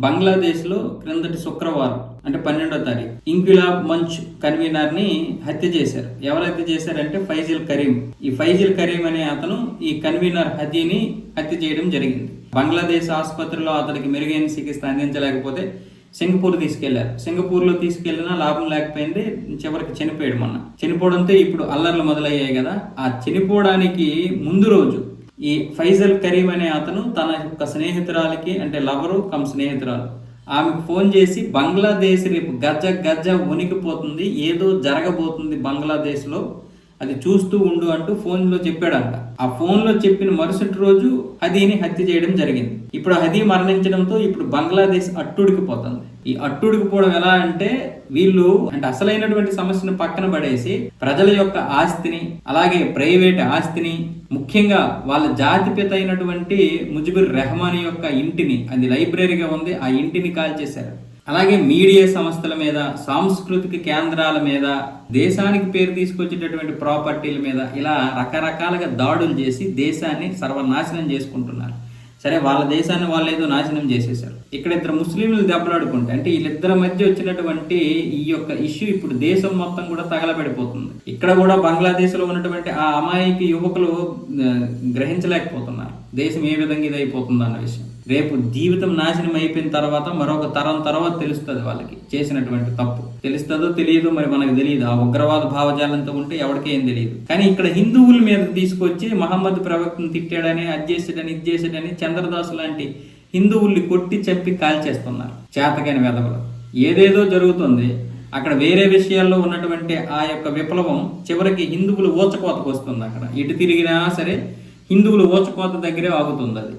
బంగ్లాదేశ్లో క్రిందటి శుక్రవారం అంటే 12వ తారీఖు ఇంక్విలాబ్ మంచ్ కన్వీనర్ ని హత్య చేశారు. ఎవరు హత్య చేశారంటే ఫైజల్ కరీం. ఈ ఫైజల్ కరీం అనే అతను ఈ కన్వీనర్ హదీని హత్య చేయడం జరిగింది. బంగ్లాదేశ్ ఆసుపత్రిలో అతనికి మెరుగైన చికిత్స అందించలేకపోతే సింగపూర్ తీసుకెళ్లారు. సింగపూర్లో తీసుకెళ్లినా లాభం లేకపోయింది. చివరికి చనిపోయాడు. మొన్న చనిపోవడంతో ఇప్పుడు అల్లర్లు మొదలయ్యాయి కదా. ఆ చనిపోవడానికి ముందు రోజు ఈ ఫైజల్ కరీం అనే అతను తన యొక్క స్నేహితురాలకి అంటే లవరు కమ్ స్నేహితురాలు ఆమెకు ఫోన్ చేసి బంగ్లాదేశ్ రేపు గజ్జ గజ్జ వణికిపోతుంది, ఏదో జరగబోతుంది బంగ్లాదేశ్లో, అది చూస్తూ ఉండు అంటూ ఫోన్లో చెప్పాడంట. ఆ ఫోన్లో చెప్పిన మరుసటి రోజు హదీని హత్య చేయడం జరిగింది. ఇప్పుడు హదీ మరణించడంతో ఇప్పుడు బంగ్లాదేశ్ అట్టుడికిపోతుంది. ఈ అట్టుడికిపోవడం ఎలా అంటే వీళ్ళు అంటే అసలైనటువంటి సమస్యను పక్కన పడేసి ప్రజల యొక్క ఆస్తిని అలాగే ప్రైవేట్ ఆస్తిని ముఖ్యంగా వాళ్ళ జాతిపిత అయినటువంటి ముజిబుర్ రెహమాన్ యొక్క ఇంటిని, అది లైబ్రరీగా ఉంది, ఆ ఇంటిని కాల్చేశారు. అలాగే మీడియా సంస్థల మీద, సాంస్కృతిక కేంద్రాల మీద, దేశానికి పేరు తీసుకొచ్చేటటువంటి ప్రాపర్టీల మీద ఇలా రకరకాలుగా దాడులు చేసి దేశాన్ని సర్వనాశనం చేసుకుంటున్నారు. సరే, వాళ్ళ దేశాన్ని వాళ్ళు ఏదో నాశనం చేసేశారు. ఇక్కడ ఇద్దరు ముస్లింలు దెబ్బలాడుకుంటే అంటే వీళ్ళిద్దరి మధ్య వచ్చినటువంటి ఈ యొక్క ఇష్యూ ఇప్పుడు దేశం మొత్తం కూడా తగలబడిపోతుంది. ఇక్కడ కూడా బంగ్లాదేశ్లో ఉన్నటువంటి ఆ అమాయక యువకులు గ్రహించలేకపోతున్నారు దేశం ఏ విధంగా ఇది అయిపోతుంది అన్న విషయం. రేపు జీవితం నాశనం అయిపోయిన తర్వాత మరొక తరం తర్వాత తెలుస్తుంది వాళ్ళకి చేసినటువంటి తప్పు. తెలుస్తుందో తెలియదో మరి మనకు తెలియదు. ఆ ఉగ్రవాద భావజాలంతో ఉంటే ఎవరికీ ఏం తెలియదు. కానీ ఇక్కడ హిందువుల మీద తీసుకొచ్చి మహమ్మద్ ప్రవక్తను తిట్టాడని, అది చేసాడని, ఇది చేసాడని చంద్రదాసు లాంటి హిందువుల్ని కొట్టి చంపి కాల్చేస్తున్నారు చేతకైన వెధవలు. ఏదేదో జరుగుతుంది అక్కడ. వేరే విషయాల్లో ఉన్నటువంటి ఆ యొక్క విప్లవం చివరికి హిందువులు ఊచకోతకు వస్తుంది. అక్కడ ఇటు తిరిగినా సరే హిందువులు ఊచకోత దగ్గరే ఆగుతుంది అది.